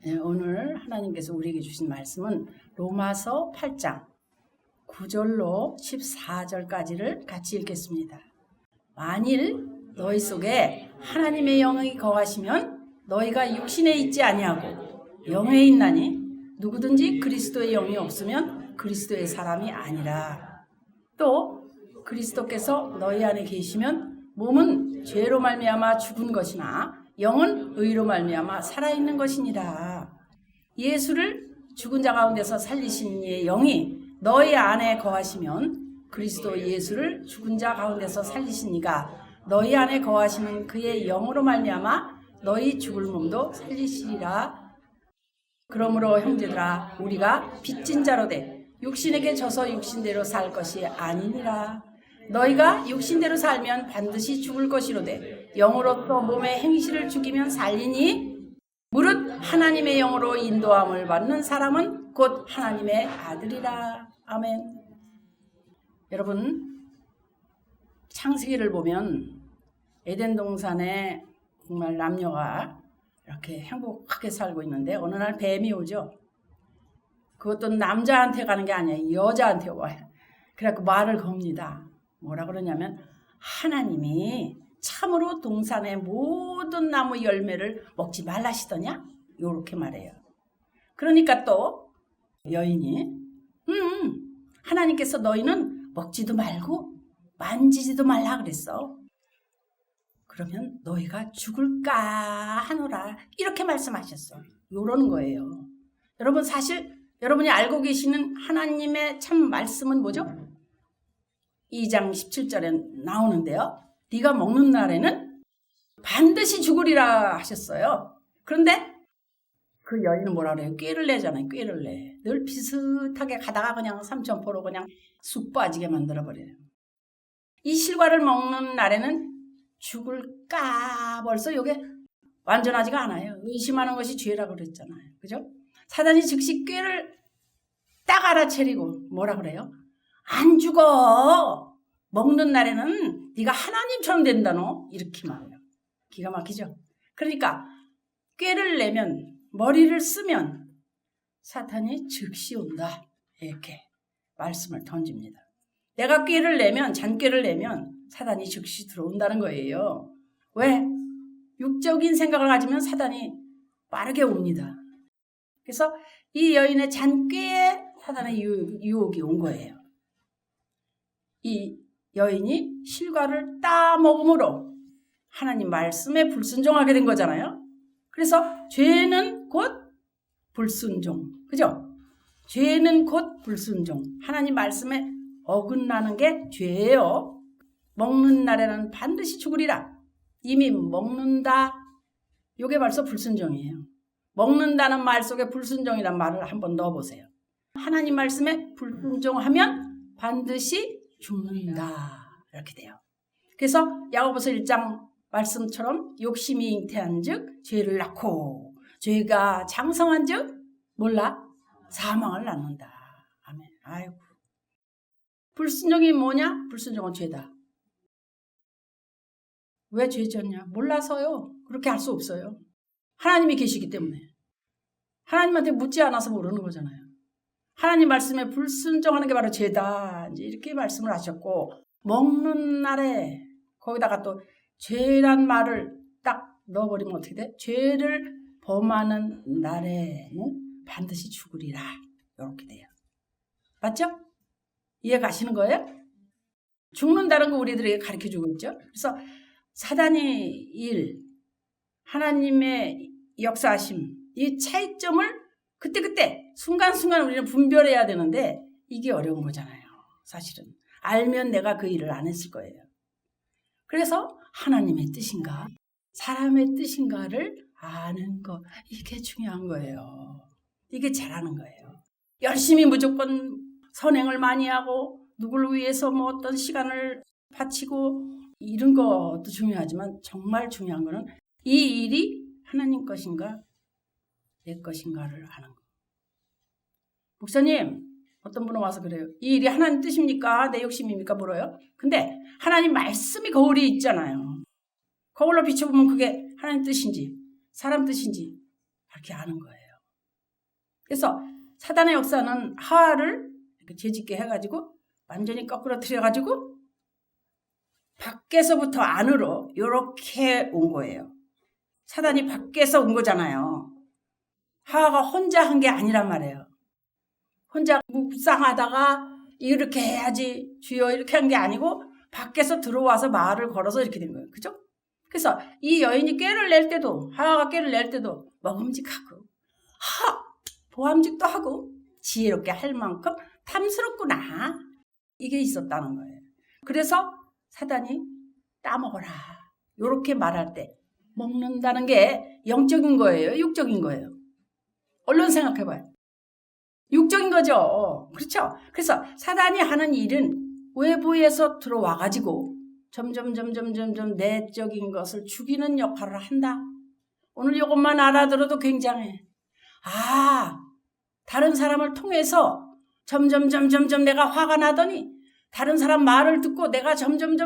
네, 오늘 하나님께서 우리에게 주신 말씀은 로마서 8장 9절로 14절까지를 같이 읽겠습니다. 만일 너희 속에 하나님의 영이 거하시면 너희가 육신에 있지 아니하고 영에 있나니 누구든지 그리스도의 영이 없으면 그리스도의 사람이 아니라. 또 그리스도께서 너희 안에 계시면 몸은 죄로 말미암아 죽은 것이나 영은 의로 말미암아 살아있는 것이니라. 예수를 죽은 자 가운데서 살리신 이의 영이 너희 안에 거하시면 그리스도 예수를 죽은 자 가운데서 살리신 이가 너희 안에 거하시는 그의 영으로 말미암아 너희 죽을 몸도 살리시리라. 그러므로 형제들아, 우리가 빚진 자로 돼 육신에게 져서 육신대로 살 것이 아니니라. 너희가 육신대로 살면 반드시 죽을 것이로되 영으로서 몸의 행실을 죽이면 살리니 무릇 하나님의 영으로 인도함을 받는 사람은 곧 하나님의 아들이라. 아멘. 여러분, 창세기를 보면 에덴 동산에 정말 남녀가 이렇게 행복하게 살고 있는데 어느 날 뱀이 오죠. 그것도 남자한테 가는 게 아니에요. 여자한테 와요. 그래갖고 말을 겁니다. 뭐라 그러냐면 하나님이 참으로 동산의 모든 나무 열매를 먹지 말라시더냐? 요렇게 말해요. 그러니까 또 여인이 하나님께서 너희는 먹지도 말고 만지지도 말라 그랬어. 그러면 너희가 죽을까 하노라. 이렇게 말씀하셨어. 요러는 거예요. 여러분, 사실 여러분이 알고 계시는 하나님의 참 말씀은 뭐죠? 2장 17절에 나오는데요. 네가 먹는 날에는 반드시 죽으리라 하셨어요. 그런데 그 여인은 뭐라 그래요? 꾀를 내잖아요. 꾀를 내. 늘 비슷하게 가다가 그냥 삼천포로 그냥 쑥 빠지게 만들어버려요. 이 실과를 먹는 날에는 죽을까? 벌써 이게 완전하지가 않아요. 의심하는 것이 죄라고 그랬잖아요. 그죠? 사단이 즉시 꾀를 딱 알아채리고 뭐라 그래요? 안 죽어. 먹는 날에는 네가 하나님처럼 된다 너. 이렇게 말해요. 기가 막히죠? 그러니까 꾀를 내면, 머리를 쓰면 사탄이 즉시 온다. 이렇게 말씀을 던집니다. 내가 꾀를 내면, 잔꾀를 내면 사단이 즉시 들어온다는 거예요. 왜? 육적인 생각을 가지면 사단이 빠르게 옵니다. 그래서 이 여인의 잔꾀에 사단의 유혹이 온 거예요. 이 여인이 실과를 따먹음으로 하나님 말씀에 불순종하게 된 거잖아요. 그래서 죄는 곧 불순종. 그죠? 죄는 곧 불순종. 하나님 말씀에 어긋나는 게 죄예요. 먹는 날에는 반드시 죽으리라. 이미 먹는다. 이게 벌써 불순종이에요. 먹는다는 말 속에 불순종이란 말을 한번 넣어보세요. 하나님 말씀에 불순종하면 반드시 죽는다. 이렇게 돼요. 그래서 야고보서 1장 말씀처럼 욕심이 잉태한 즉 죄를 낳고 죄가 장성한 즉 몰라? 사망을 낳는다. 아멘. 아이고. 불순종이 뭐냐? 불순종은 죄다. 왜 죄졌냐? 몰라서요. 그렇게 할 수 없어요. 하나님이 계시기 때문에. 하나님한테 묻지 않아서 모르는 거잖아요. 하나님 말씀에 불순종하는 게 바로 죄다. 이제 이렇게 말씀을 하셨고, 먹는 날에 거기다가 또 죄란 말을 딱 넣어버리면 어떻게 돼? 죄를 범하는 날에는 반드시 죽으리라. 이렇게 돼요. 맞죠? 이해 가시는 거예요? 죽는다는 거 우리들에게 가르쳐주고 있죠. 그래서 사단의 일, 하나님의 역사하심, 이 차이점을 그때그때 순간순간 우리는 분별해야 되는데 이게 어려운 거잖아요. 사실은. 알면 내가 그 일을 안 했을 거예요. 그래서 하나님의 뜻인가, 사람의 뜻인가를 아는 거, 이게 중요한 거예요. 이게 잘하는 거예요. 열심히 무조건 선행을 많이 하고 누구를 위해서 뭐 어떤 시간을 바치고 이런 것도 중요하지만 정말 중요한 거는 이 일이 하나님 것인가 내 것인가를 아는 거. 목사님, 어떤 분은 와서 그래요. 이 일이 하나님 뜻입니까? 내 욕심입니까? 물어요. 근데 하나님 말씀이 거울이 있잖아요. 거울로 비춰보면 그게 하나님 뜻인지 사람 뜻인지 이렇게 아는 거예요. 그래서 사단의 역사는 하와를 이렇게 죄짓게 해가지고 완전히 거꾸로 들여가지고 밖에서부터 안으로 이렇게 온 거예요. 사단이 밖에서 온 거잖아요. 하와가 혼자 한 게 아니란 말이에요. 혼자 묵상하다가 이렇게 해야지 주여 이렇게 한 게 아니고 밖에서 들어와서 말을 걸어서 이렇게 된 거예요. 그죠? 그래서 이 여인이 꾀를 낼 때도, 하와가 꾀를 낼 때도 먹음직하고 보암직도 하고 지혜롭게 할 만큼 탐스럽구나, 이게 있었다는 거예요. 그래서 사단이 따먹어라 이렇게 말할 때 먹는다는 게 영적인 거예요, 육적인 거예요? 얼른 생각해봐요. 육적인 거죠. 그렇죠? 그래서 사단이 하는 일은 외부에서 들어와가지고 점점 내적인 것을 죽이는 역할을 한다. 오늘 이것만 알아들어도 굉장해. 다른 사람을 통해서 점점 내가 화가 나더니 다른 사람 말을 듣고 내가 점점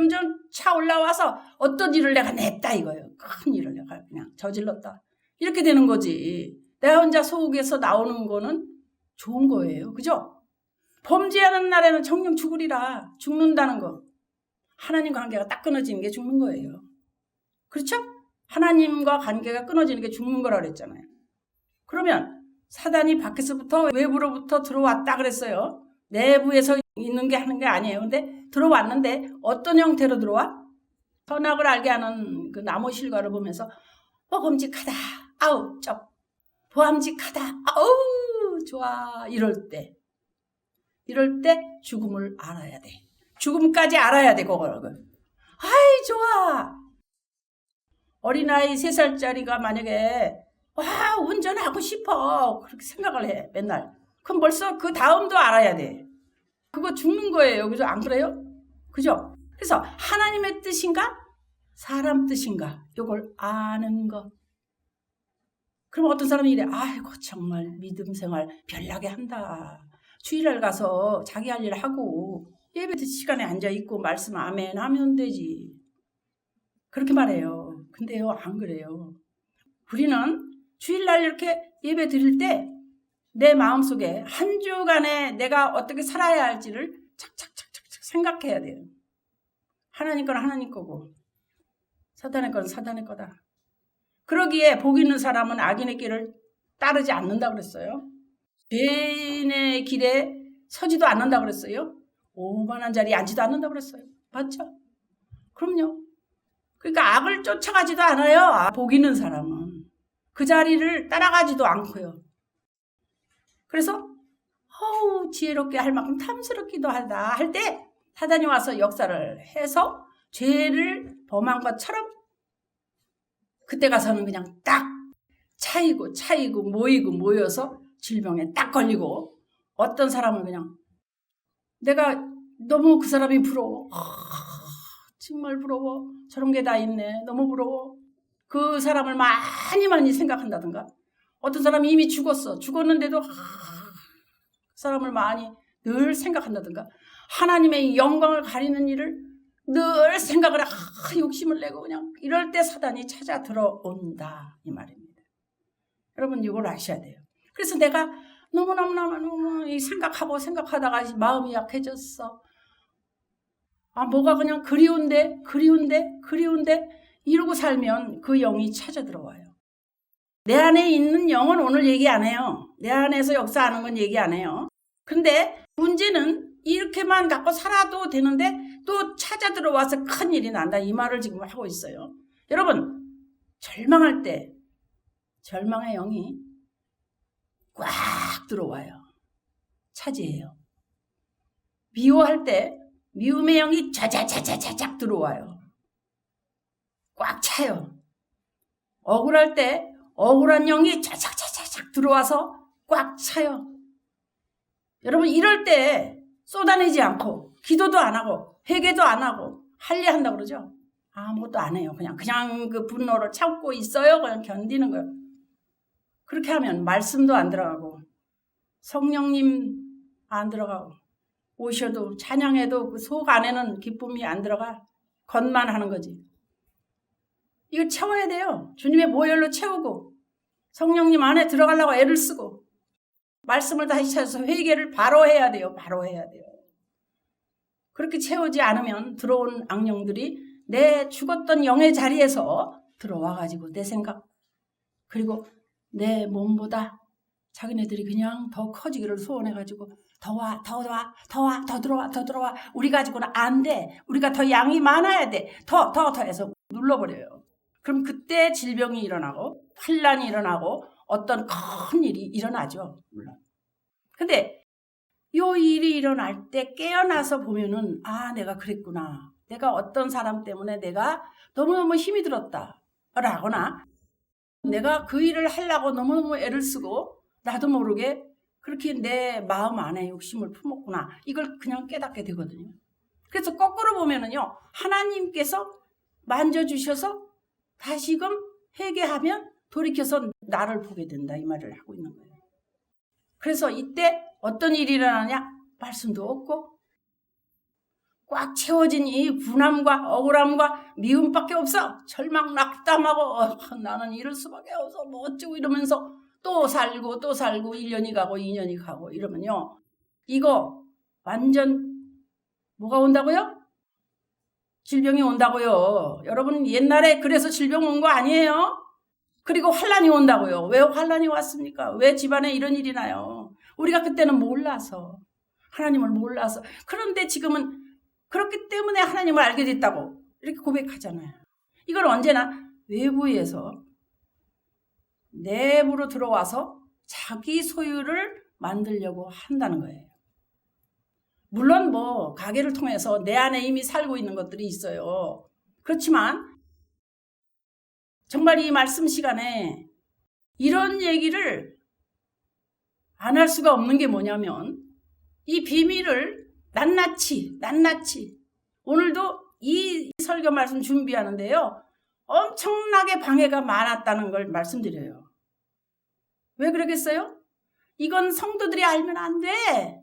차올라와서 어떤 일을 내가 냈다 이거예요. 큰 일을 내가 그냥 저질렀다. 이렇게 되는 거지. 내가 혼자 속에서 나오는 거는 좋은 거예요. 그죠? 범죄하는 날에는 정녕 죽으리라. 죽는다는 거. 하나님 관계가 딱 끊어지는 게 죽는 거예요. 그렇죠? 하나님과 관계가 끊어지는 게 죽는 거라 그랬잖아요. 그러면 사단이 밖에서부터 외부로부터 들어왔다 그랬어요. 내부에서 있는 게 하는 게 아니에요. 근데 들어왔는데 어떤 형태로 들어와? 선악을 알게 하는 그 나무 실과를 보면서 먹음직하다. 아우 보암직하다. 아우 좋아. 이럴 때 죽음을 알아야 돼. 죽음까지 알아야 돼. 그걸. 아이 좋아. 어린아이 3살짜리가 만약에 운전하고 싶어 그렇게 생각을 해 맨날. 그럼 벌써 그 다음도 알아야 돼. 그거 죽는 거예요. 그죠? 안 그래요? 그죠? 그래서 하나님의 뜻인가? 사람 뜻인가? 이걸 아는 것. 그럼 어떤 사람이 이래. 아이고 정말 믿음 생활 별나게 한다. 주일날 가서 자기 할 일 하고 예배 시간에 앉아있고 말씀 아멘 하면 되지. 그렇게 말해요. 근데요 안 그래요. 우리는 주일날 이렇게 예배 드릴 때 내 마음속에 한 주간에 내가 어떻게 살아야 할지를 착착착착 생각해야 돼요. 하나님 건 하나님 거고 사단의 건 사단의 거다. 그러기에 복 있는 사람은 악인의 길을 따르지 않는다 그랬어요. 죄인의 길에 서지도 않는다 그랬어요. 오만한 자리에 앉지도 않는다 그랬어요. 맞죠? 그럼요. 그러니까 악을 쫓아가지도 않아요. 복 있는 사람은. 그 자리를 따라가지도 않고요. 그래서 지혜롭게 할 만큼 탐스럽기도 하다 할 때 사단이 와서 역사를 해서 죄를 범한 것처럼 그때 가서는 그냥 딱 차이고 모여서 질병에 딱 걸리고 어떤 사람은 그냥 내가 너무 그 사람이 부러워. 정말 부러워. 저런 게 다 있네. 너무 부러워. 그 사람을 많이 생각한다든가 어떤 사람이 이미 죽었는데도 그 사람을 많이 늘 생각한다든가 하나님의 영광을 가리는 일을 늘 생각을 욕심을 내고 그냥 이럴 때 사단이 찾아 들어온다 이 말입니다. 여러분 이걸 아셔야 돼요. 그래서 내가 너무 생각하다가 마음이 약해졌어. 뭐가 그냥 그리운데 이러고 살면 그 영이 찾아 들어와요. 내 안에 있는 영은 오늘 얘기 안 해요. 내 안에서 역사하는 건 얘기 안 해요. 근데 문제는 이렇게만 갖고 살아도 되는데 또 찾아 들어와서 큰일이 난다 이 말을 지금 하고 있어요. 여러분 절망할 때 절망의 영이 꽉 들어와요. 차지해요. 미워할 때 미움의 영이 자자자자자작 들어와요. 꽉 차요. 억울할 때 억울한 영이 자작자작 들어와서 꽉 차요. 여러분 이럴 때 쏟아내지 않고 기도도 안 하고 회개도 안 하고 할례한다고 그러죠. 아무것도 안 해요. 그냥 그 분노를 참고 있어요. 그냥 견디는 거예요. 그렇게 하면 말씀도 안 들어가고 성령님 안 들어가고 오셔도 찬양해도 그 속 안에는 기쁨이 안 들어가. 겉만 하는 거지. 이거 채워야 돼요. 주님의 보혈로 채우고 성령님 안에 들어가려고 애를 쓰고 말씀을 다시 찾아서 회개를 바로 해야 돼요. 바로 해야 돼요. 그렇게 채우지 않으면 들어온 악령들이 내 죽었던 영의 자리에서 들어와가지고 내 생각 그리고 내 몸보다 자기네들이 그냥 더 커지기를 소원해가지고 더 와, 더 와, 더 와, 더 들어와, 더 들어와. 우리 가지고는 안 돼. 우리가 더 양이 많아야 돼. 더 해서 눌러버려요. 그럼 그때 질병이 일어나고 환란이 일어나고 어떤 큰 일이 일어나죠. 물론. 근데 요 일이 일어날 때 깨어나서 보면은 아 내가 그랬구나. 내가 어떤 사람 때문에 내가 너무너무 힘이 들었다. 라거나 내가 그 일을 하려고 너무너무 애를 쓰고 나도 모르게 그렇게 내 마음 안에 욕심을 품었구나. 이걸 그냥 깨닫게 되거든요. 그래서 거꾸로 보면은요. 하나님께서 만져주셔서 다시금 회개하면 돌이켜서 나를 보게 된다. 이 말을 하고 있는 거예요. 그래서 이때 어떤 일이 일어나냐? 말씀도 없고 꽉 채워진 이 분함과 억울함과 미움밖에 없어. 절망 낙담하고 나는 이럴 수밖에 없어. 뭐 어쩌고 이러면서 또 살고 1년이 가고 2년이 가고 이러면요. 이거 완전 뭐가 온다고요? 질병이 온다고요. 여러분 옛날에 그래서 질병 온 거 아니에요? 그리고 환란이 온다고요. 왜 환란이 왔습니까? 왜 집안에 이런 일이 나요? 우리가 그때는 몰라서 하나님을 몰라서 그런데 지금은 그렇기 때문에 하나님을 알게 됐다고 이렇게 고백하잖아요. 이걸 언제나 외부에서 내부로 들어와서 자기 소유를 만들려고 한다는 거예요. 물론 뭐 가게를 통해서 내 안에 이미 살고 있는 것들이 있어요. 그렇지만 정말 이 말씀 시간에 이런 얘기를 안 할 수가 없는 게 뭐냐면 이 비밀을 낱낱이 오늘도 이 설교 말씀 준비하는데요. 엄청나게 방해가 많았다는 걸 말씀드려요. 왜 그러겠어요? 이건 성도들이 알면 안 돼.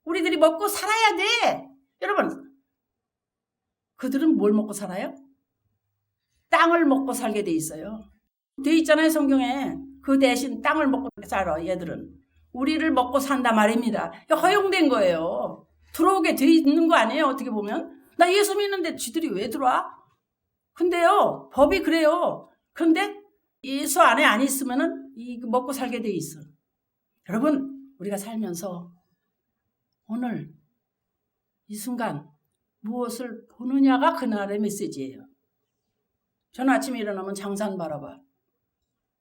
우리들이 먹고 살아야 돼. 여러분, 그들은 뭘 먹고 살아요? 땅을 먹고 살게 돼 있어요. 돼 있잖아요, 성경에. 그 대신 땅을 먹고 살아, 얘들은. 우리를 먹고 산다 말입니다. 허용된 거예요. 들어오게 돼 있는 거 아니에요, 어떻게 보면. 나 예수 믿는데 쥐들이 왜 들어와? 근데요, 법이 그래요. 그런데 예수 안에 안 있으면은 먹고 살게 돼 있어. 여러분, 우리가 살면서 오늘 이 순간 무엇을 보느냐가 그날의 메시지예요. 저는 아침에 일어나면 장산 바라봐.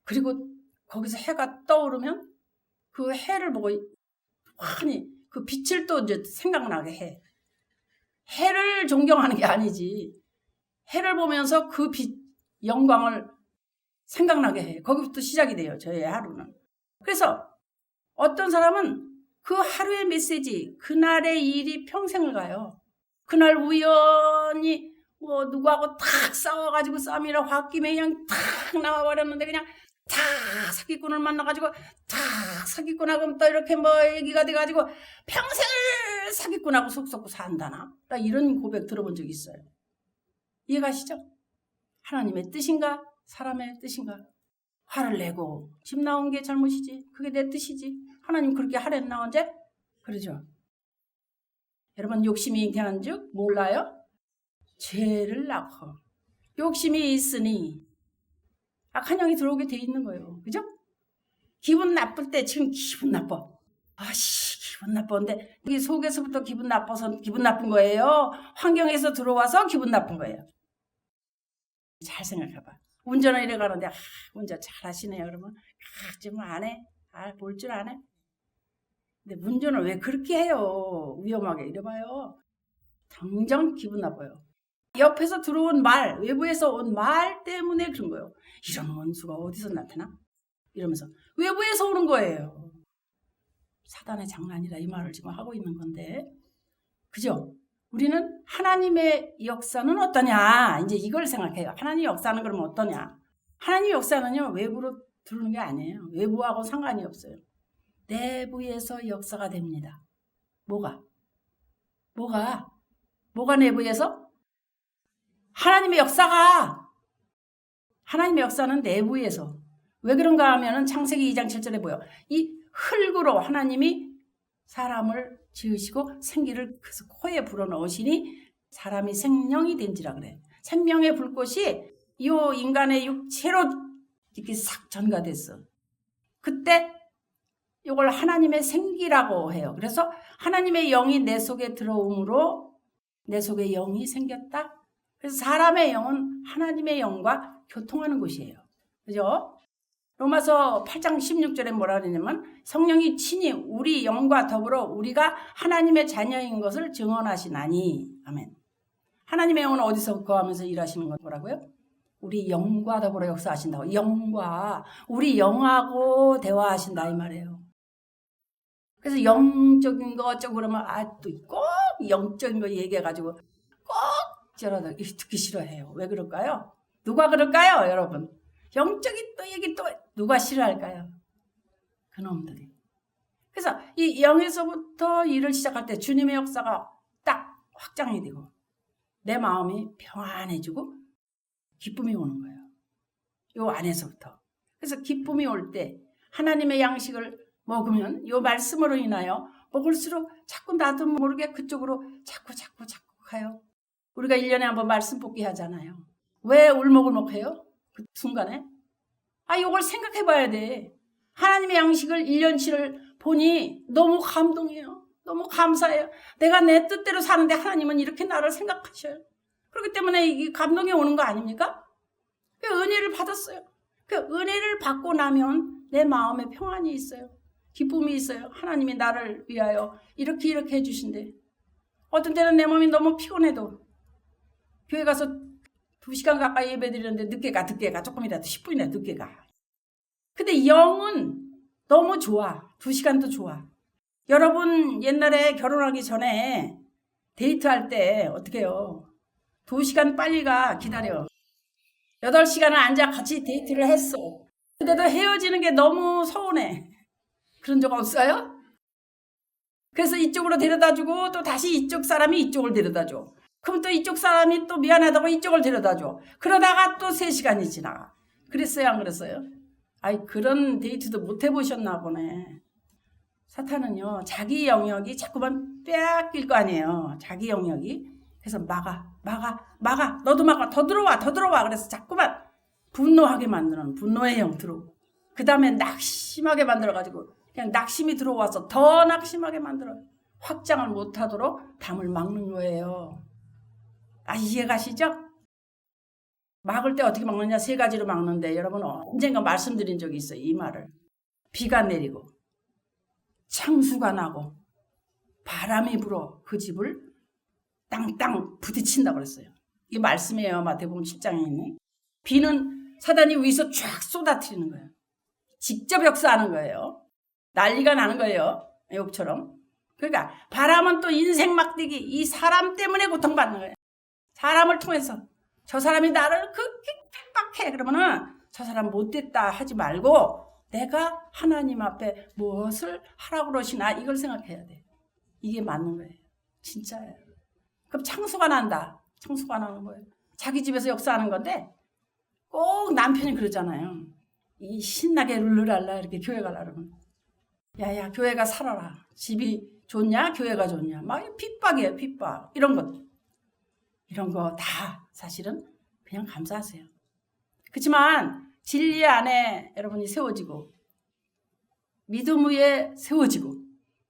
그리고 거기서 해가 떠오르면 그 해를 보고 환히 그 빛을 또 이제 생각나게 해. 해를 존경하는 게 아니지. 해를 보면서 그 빛, 영광을 생각나게 해. 거기부터 시작이 돼요. 저의 하루는. 그래서 어떤 사람은 그 하루의 메시지, 그날의 일이 평생을 가요. 그날 우연히 뭐 누구하고 탁 싸워가지고 싸움이라 홧김에 그냥 탁 나와버렸는데 그냥 탁 사기꾼을 만나가지고 탁 사기꾼하고 또 이렇게 뭐 얘기가 돼가지고 평생을 사기꾼하고 속 썩고 산다나? 나 이런 고백 들어본 적 있어요. 이해가시죠? 하나님의 뜻인가? 사람의 뜻인가? 화를 내고 집 나온 게 잘못이지. 그게 내 뜻이지. 하나님 그렇게 하랬나 언제? 그러죠. 여러분 욕심이 잉태한 즉 몰라요? 죄를 낳고 욕심이 있으니 악한 영이 들어오게 돼 있는 거예요. 그죠? 기분 나쁠 때 지금 기분 나빠. 기분 나쁜데 여기 속에서부터 기분 나빠서 기분 나쁜 거예요. 환경에서 들어와서 기분 나쁜 거예요. 잘 생각해봐. 운전을 이래 가는데 운전 잘 하시네요. 그러면 지금 안 해? 볼 줄 안 해? 근데 운전을 왜 그렇게 해요? 위험하게 이래봐요. 당장 기분 나빠요. 옆에서 들어온 말, 외부에서 온 말 때문에 그런 거예요. 이런 원수가 어디서 나타나? 이러면서 외부에서 오는 거예요. 사단의 장난이라 이 말을 지금 하고 있는 건데, 그죠? 우리는 하나님의 역사는 어떠냐? 이제 이걸 생각해요. 하나님의 역사는 그러면 어떠냐? 하나님의 역사는요, 외부로 들어오는 게 아니에요. 외부하고 상관이 없어요. 내부에서 역사가 됩니다. 뭐가 내부에서? 하나님의 역사는 내부에서. 왜 그런가 하면은 창세기 2장 7절에 보여. 이 흙으로 하나님이 사람을 지으시고 생기를 그 코에 불어넣으시니 사람이 생명이 된지라 그래. 생명의 불꽃이 이 인간의 육체로 이렇게 싹 전가됐어. 그때 이걸 하나님의 생기라고 해요. 그래서 하나님의 영이 내 속에 들어옴으로 내 속에 영이 생겼다. 그래서 사람의 영은 하나님의 영과 교통하는 곳이에요. 그죠? 로마서 8장 16절에 뭐라 그러냐면 성령이 친히 우리 영과 더불어 우리가 하나님의 자녀인 것을 증언하시나니. 아멘. 하나님의 영은 어디서 거하면서 일하시는 건 뭐라고요? 우리 영과 더불어 역사하신다고. 영과 우리 영하고 대화하신다 이 말이에요. 그래서 영적인 거 어쩌고 그러면 또 꼭 영적인 거 얘기해가지고 꼭 저러다 듣기 싫어해요. 왜 그럴까요? 누가 그럴까요, 여러분? 영적인 또 얘기 또 누가 싫어할까요? 그놈들이. 그래서 이 영에서부터 일을 시작할 때 주님의 역사가 딱 확장이 되고 내 마음이 평안해지고 기쁨이 오는 거예요. 요 안에서부터. 그래서 기쁨이 올 때 하나님의 양식을 먹으면 요 말씀으로 인하여 먹을수록 자꾸 나도 모르게 그쪽으로 자꾸 가요. 우리가 1년에 한번 말씀 뽑기 하잖아요. 왜 울먹울먹해요? 그 순간에? 요걸 생각해 봐야 돼. 하나님의 양식을 1년치를 보니 너무 감동해요. 너무 감사해요. 내가 내 뜻대로 사는데 하나님은 이렇게 나를 생각하셔요. 그렇기 때문에 이 감동이 오는 거 아닙니까? 그 은혜를 받았어요. 그 은혜를 받고 나면 내 마음에 평안이 있어요. 기쁨이 있어요. 하나님이 나를 위하여 이렇게 해주신대. 어떤 때는 내 몸이 너무 피곤해도 교회 가서 2시간 가까이 예배 드리는데 늦게 가 조금이라도 10분이라도 늦게 가. 근데 영은 너무 좋아. 2시간도 좋아. 여러분 옛날에 결혼하기 전에 데이트할 때 어떻게 해요? 2시간 빨리 가 기다려. 8시간을 앉아 같이 데이트를 했어. 근데도 헤어지는 게 너무 서운해. 그런 적 없어요? 그래서 이쪽으로 데려다주고 또 다시 이쪽 사람이 이쪽을 데려다줘. 그럼 또 이쪽 사람이 또 미안하다고 이쪽을 데려다줘. 그러다가 또 3시간이 지나가. 그랬어요, 안 그랬어요? 그런 데이트도 못 해보셨나 보네. 사탄은요, 자기 영역이 자꾸만 빼앗길 거 아니에요. 자기 영역이. 그래서 막아. 너도 막아. 더 들어와. 그래서 자꾸만 분노하게 만드는 분노의 영 들어오고. 그 다음에 낙심하게 만들어가지고 그냥 낙심이 들어와서 더 낙심하게 만들어요. 확장을 못하도록 담을 막는 거예요. 이해가시죠? 막을 때 어떻게 막느냐 3가지로 막는데 여러분 언젠가 말씀드린 적이 있어요. 이 말을. 비가 내리고 창수가 나고 바람이 불어 그 집을 땅땅 부딪힌다고 그랬어요. 이게 말씀이에요. 마태복음 7장에 있는. 비는 사단이 위에서 쫙 쏟아뜨리는 거예요. 직접 역사하는 거예요. 난리가 나는 거예요. 욥처럼. 그러니까 바람은 또 인생 막대기 이 사람 때문에 고통받는 거예요. 사람을 통해서 저 사람이 나를 그렇게 핍박해 그러면은 저 사람 못됐다 하지 말고 내가 하나님 앞에 무엇을 하라고 그러시나 이걸 생각해야 돼. 이게 맞는 거예요. 진짜예요. 그럼 창수가 난다. 창수가 나는 거예요. 자기 집에서 역사하는 건데 꼭 남편이 그러잖아요. 이 신나게 룰루랄라 이렇게 교회 가려고 그러면 야야 교회가 살아라. 집이 좋냐 교회가 좋냐 막 핍박이에요. 핍박 이런 거 다 사실은 그냥 감사하세요. 그렇지만 진리 안에 여러분이 세워지고 믿음 위에 세워지고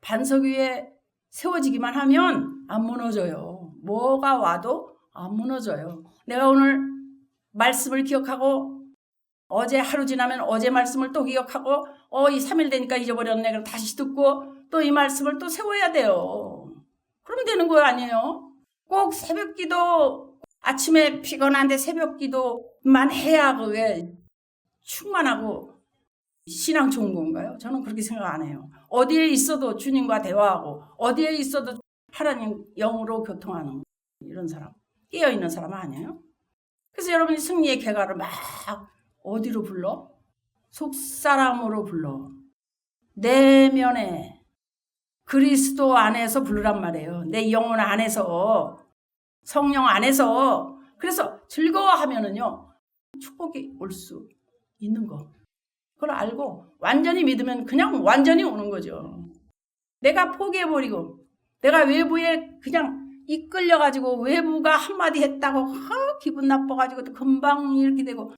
반석 위에 세워지기만 하면 안 무너져요. 뭐가 와도 안 무너져요. 내가 오늘 말씀을 기억하고 어제 하루 지나면 어제 말씀을 또 기억하고 이 3일 되니까 잊어버렸네. 그럼 다시 듣고 또 이 말씀을 또 세워야 돼요. 그럼 되는 거 아니에요? 꼭 새벽 기도 아침에 피곤한데 새벽 기도만 해야 그게 충만하고 신앙 좋은 건가요? 저는 그렇게 생각 안 해요. 어디에 있어도 주님과 대화하고 어디에 있어도 하나님 영으로 교통하는 이런 사람, 깨어있는 사람 아니에요? 그래서 여러분이 승리의 개가를 막 어디로 불러? 속사람으로 불러. 내면에 그리스도 안에서 부르란 말이에요. 내 영혼 안에서 성령 안에서. 그래서 즐거워하면은요 축복이 올 수 있는 거. 그걸 알고 완전히 믿으면 그냥 완전히 오는 거죠. 내가 포기해버리고 내가 외부에 그냥 이끌려가지고 외부가 한마디 했다고 기분 나빠가지고 또 금방 이렇게 되고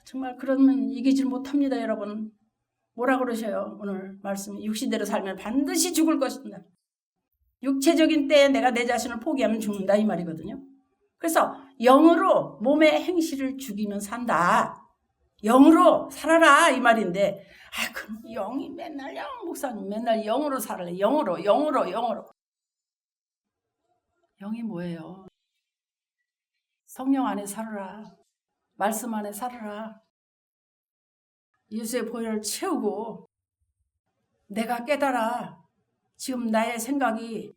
정말 그러면 이기질 못합니다. 여러분 뭐라 그러셔요? 오늘 말씀이 육신대로 살면 반드시 죽을 것이다. 육체적인 때에 내가 내 자신을 포기하면 죽는다 이 말이거든요. 그래서 영으로 몸의 행실을 죽이면 산다. 영으로 살아라 이 말인데 그럼 영이 맨날 목사님 맨날 영으로 살래. 영으로. 영이 뭐예요? 성령 안에 살아라. 말씀 안에 살아라. 예수의 보혈을 채우고 내가 깨달아. 지금 나의 생각이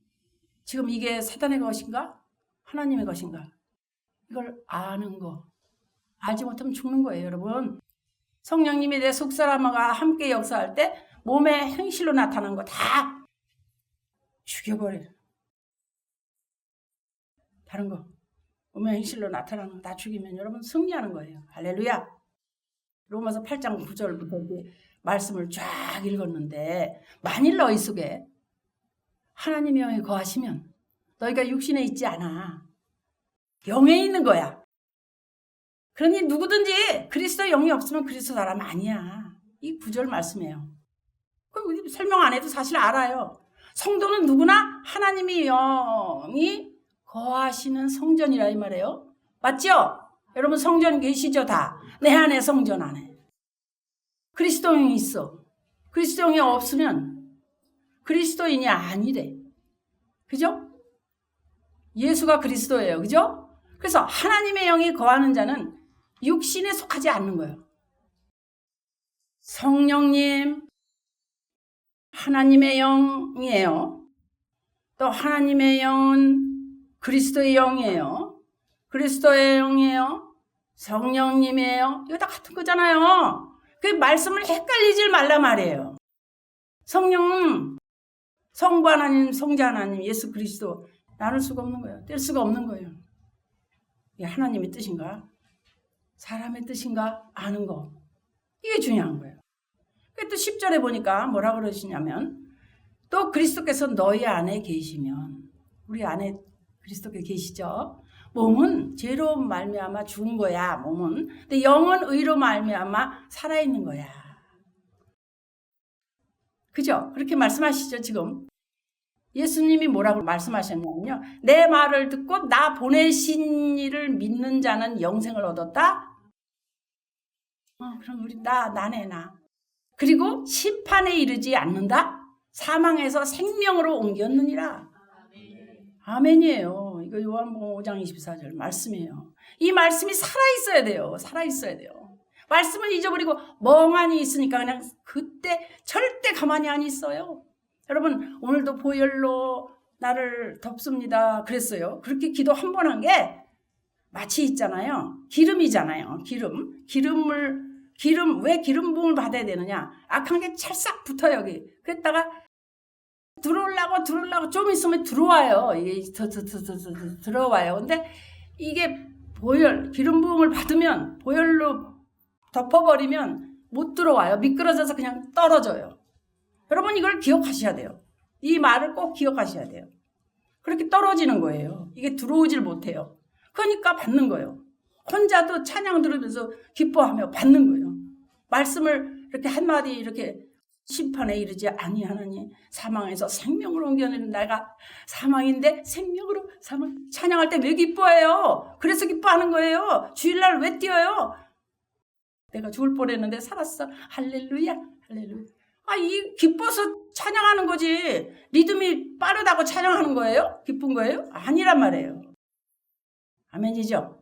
지금 이게 사단의 것인가? 하나님의 것인가? 이걸 아는 거. 알지 못하면 죽는 거예요, 여러분. 성령님이 내 속사람과 함께 역사할 때 몸의 행실로 나타난 거 다 죽여버려요. 다른 거. 몸의 행실로 나타나는 거 다 죽이면 여러분 승리하는 거예요. 할렐루야. 로마서 8장 9절부터 말씀을 쫙 읽었는데 만일 너희 속에 하나님의 영이 거하시면 너희가 육신에 있지 않아. 영에 있는 거야. 그러니 누구든지 그리스도 영이 없으면 그리스도 사람 아니야. 이 9절 말씀이에요. 그럼 설명 안 해도 사실 알아요. 성도는 누구나 하나님의 영이 거하시는 성전이라 이 말이에요. 맞죠? 여러분 성전 계시죠? 다. 내 안에 성전 안에. 그리스도 영이 있어. 그리스도 영이 없으면 그리스도인이 아니래. 그죠? 예수가 그리스도예요. 그죠? 그래서 하나님의 영이 거하는 자는 육신에 속하지 않는 거예요. 성령님, 하나님의 영이에요. 또 하나님의 영은 그리스도의 영이에요. 그리스도의 영이에요. 성령님이에요. 이거 다 같은 거잖아요. 그 말씀을 헷갈리질 말라 말이에요. 성령은 성부 하나님, 성자 하나님, 예수 그리스도 나눌 수가 없는 거예요. 뗄 수가 없는 거예요. 이게 하나님의 뜻인가? 사람의 뜻인가? 아는 거. 이게 중요한 거예요. 또 10절에 보니까 뭐라 그러시냐면 또 그리스도께서 너희 안에 계시면 우리 안에 그리스도께서 계시죠. 몸은 죄로 말미암아 죽은 거야. 몸은. 근데 영은 의로 말미암아 살아있는 거야. 그죠? 그렇게 말씀하시죠 지금. 예수님이 뭐라고 말씀하셨냐면요. 내 말을 듣고 나 보내신 이를 믿는 자는 영생을 얻었다. 그럼 우리 나네 나. 그리고 심판에 이르지 않는다. 사망에서 생명으로 옮겼느니라. 아멘이에요. 이거 요한복음 5장 24절 말씀이에요. 이 말씀이 살아있어야 돼요. 살아있어야 돼요. 말씀을 잊어버리고 멍하니 있으니까 그냥 그때 절대 가만히 안 있어요. 여러분 오늘도 보혈로 나를 덮습니다 그랬어요. 그렇게 기도 한 번 한 게 마치 있잖아요. 기름이잖아요. 기름 왜 기름 부음을 받아야 되느냐? 악한 게 찰싹 붙어요 여기. 그랬다가 들어오려고 좀 있으면 들어와요. 이게 들어와요. 근데 이게 기름 부음을 받으면 보혈로 덮어버리면 못 들어와요. 미끄러져서 그냥 떨어져요. 여러분 이걸 기억하셔야 돼요. 이 말을 꼭 기억하셔야 돼요. 그렇게 떨어지는 거예요. 이게 들어오질 못해요. 그러니까 받는 거예요. 혼자도 찬양 들으면서 기뻐하며 받는 거예요. 말씀을 이렇게 한마디 이렇게 심판에 이르지 아니하나니 사망에서 생명으로 옮겨내는 내가 사망인데 생명으로 찬양할 때 왜 기뻐해요? 그래서 기뻐하는 거예요. 주일날 왜 뛰어요? 내가 죽을 뻔했는데 살았어. 할렐루야 할렐루야. 이 기뻐서 찬양하는 거지. 리듬이 빠르다고 찬양하는 거예요? 기쁜 거예요? 아니란 말이에요. 아멘이죠?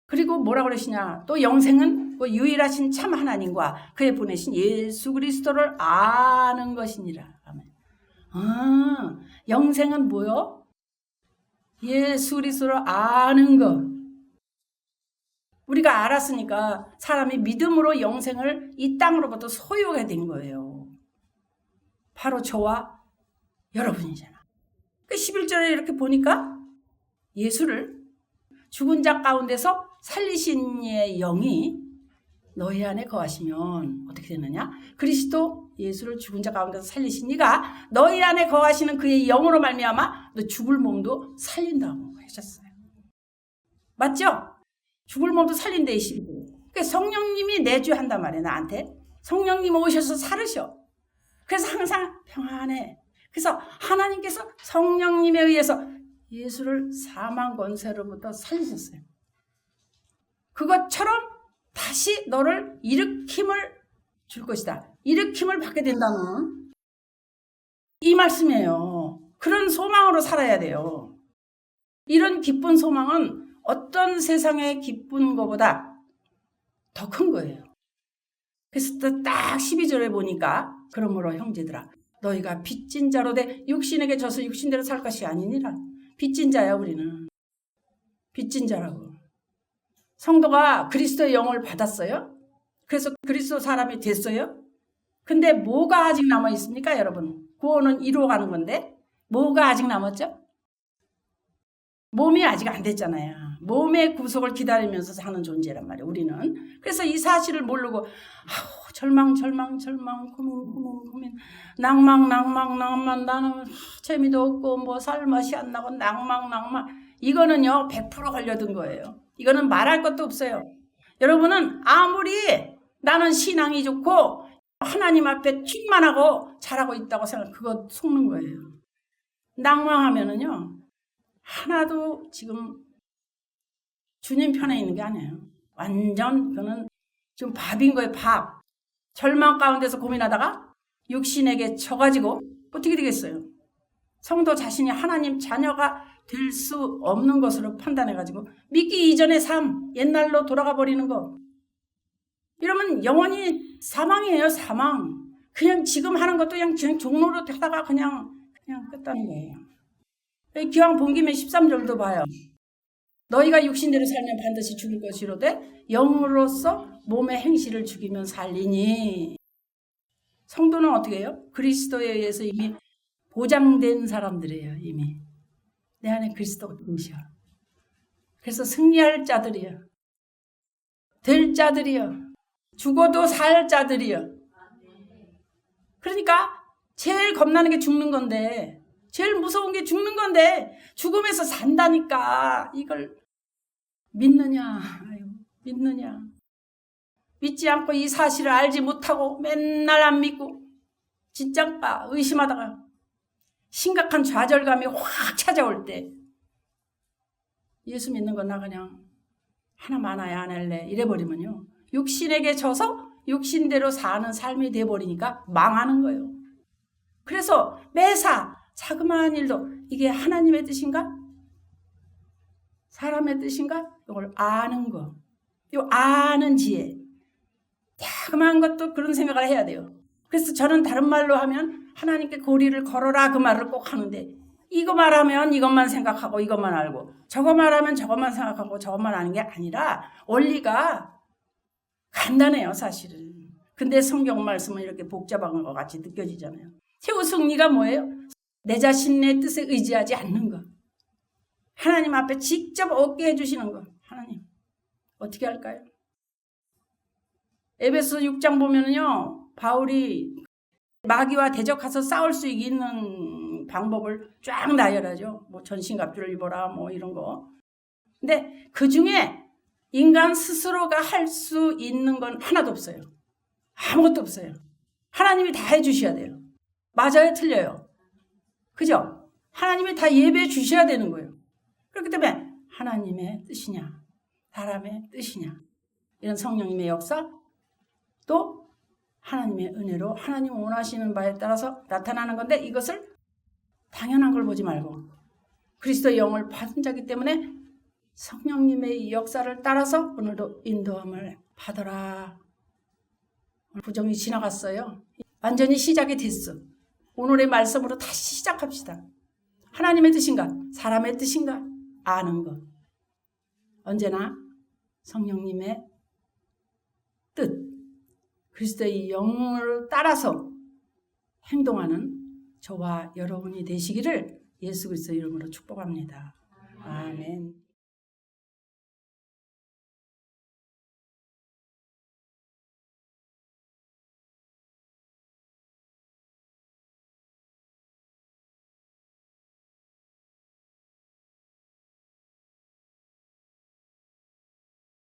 그리고 뭐라 그러시냐? 또 영생은 유일하신 참 하나님과 그의 보내신 예수 그리스도를 아는 것이니라. 아멘. 영생은 뭐요? 예수 그리스도를 아는 것. 우리가 알았으니까 사람이 믿음으로 영생을 이 땅으로부터 소유하게 된 거예요. 바로 저와 여러분이잖아. 11절에 이렇게 보니까 예수를 죽은 자 가운데서 살리신 이의 영이 너희 안에 거하시면 어떻게 되느냐? 그리스도 예수를 죽은 자 가운데서 살리신 이가 너희 안에 거하시는 그의 영으로 말미암아 너 죽을 몸도 살린다고 하셨어요. 맞죠? 죽을 몸도 살린대. 그러니까 성령님이 내주한단 말이에요. 나한테. 성령님 오셔서 살으셔. 그래서 항상 평안해. 그래서 하나님께서 성령님에 의해서 예수를 사망 권세로부터 살리셨어요. 그것처럼 다시 너를 일으킴을 줄 것이다. 일으킴을 받게 된다는 이 말씀이에요. 그런 소망으로 살아야 돼요. 이런 기쁜 소망은 어떤 세상의 기쁜 것보다 더 큰 거예요. 그래서 딱 12절에 보니까 그러므로 형제들아 너희가 빚진 자로 돼 육신에게 져서 육신대로 살 것이 아니니라. 빚진 자야 우리는. 빚진 자라고. 성도가 그리스도의 영을 받았어요. 그래서 그리스도 사람이 됐어요. 근데 뭐가 아직 남아 있습니까 여러분? 구원은 이루어가는 건데 뭐가 아직 남았죠? 몸이 아직 안 됐잖아요. 몸의 구속을 기다리면서 사는 존재란 말이에요. 우리는. 그래서 이 사실을 모르고 절망 고민 낭만 나는 재미도 없고 뭐 살맛이 안 나고 낭만 이거는요 100% 걸려든 거예요. 이거는 말할 것도 없어요. 여러분은 아무리 나는 신앙이 좋고 하나님 앞에 충만하고 잘하고 있다고 생각하면 그거 속는 거예요. 낭망하면은요 하나도 지금 주님 편에 있는 게 아니에요. 완전 그는 지금 밥인 거예요. 밥. 절망 가운데서 고민하다가 육신에게 져가지고 어떻게 되겠어요? 성도 자신이 하나님 자녀가 될 수 없는 것으로 판단해가지고 믿기 이전의 삶, 옛날로 돌아가 버리는 거. 이러면 영원히 사망이에요. 사망. 그냥 지금 하는 것도 그냥 종로로 하다가 그냥 끝나는 거예요. 기왕 본 김에 13절도 봐요. 너희가 육신대로 살면 반드시 죽을 것이로되 영으로서 몸의 행실을 죽이면 살리니. 성도는 어떻게 해요? 그리스도에 의해서 이미 보장된 사람들이에요. 이미. 내 안에 그리스도가 계셔. 그래서 승리할 자들이요. 될 자들이요. 죽어도 살 자들이요. 그러니까 제일 겁나는 게 죽는 건데 제일 무서운 게 죽는 건데 죽음에서 산다니까. 이걸 믿느냐? 믿느냐? 믿지 않고 이 사실을 알지 못하고 맨날 안 믿고 진짠가 의심하다가 심각한 좌절감이 확 찾아올 때 예수 믿는 건 나 그냥 하나 많아야 안 할래 이래버리면요 육신에게 져서 육신대로 사는 삶이 돼버리니까 망하는 거예요. 그래서 매사 자그마한 일도 이게 하나님의 뜻인가? 사람의 뜻인가? 이걸 아는 거. 요 아는 지혜. 자그마한 것도 그런 생각을 해야 돼요. 그래서 저는 다른 말로 하면 하나님께 고리를 걸어라 그 말을 꼭 하는데 이거 말하면 이것만 생각하고 이것만 알고 저거 말하면 저것만 생각하고 저것만 아는 게 아니라 원리가 간단해요 사실은. 근데 성경 말씀은 이렇게 복잡한 것 같이 느껴지잖아요. 최후 승리가 뭐예요? 내 자신의 뜻에 의지하지 않는 것. 하나님 앞에 직접 얻게 해주시는 것. 하나님 어떻게 할까요? 에베소 6장 보면은요 바울이 마귀와 대적해서 싸울 수 있는 방법을 쫙 나열하죠. 뭐 전신갑주를 입어라 뭐 이런 거. 근데 그 중에 인간 스스로가 할 수 있는 건 하나도 없어요. 아무것도 없어요. 하나님이 다 해주셔야 돼요. 맞아요? 틀려요? 그죠? 하나님이 다 예배해 주셔야 되는 거예요. 그렇기 때문에 하나님의 뜻이냐 사람의 뜻이냐 이런 성령님의 역사 또 하나님의 은혜로 하나님 원하시는 바에 따라서 나타나는 건데 이것을 당연한 걸 보지 말고 그리스도의 영을 받은 자기 때문에 성령님의 역사를 따라서 오늘도 인도함을 받아라. 부정이 지나갔어요. 완전히 시작이 됐어. 오늘의 말씀으로 다시 시작합시다. 하나님의 뜻인가? 사람의 뜻인가? 아는 것. 언제나 성령님의 뜻, 그리스도의 영을 따라서 행동하는 저와 여러분이 되시기를 예수 그리스도 이름으로 축복합니다. 아멘.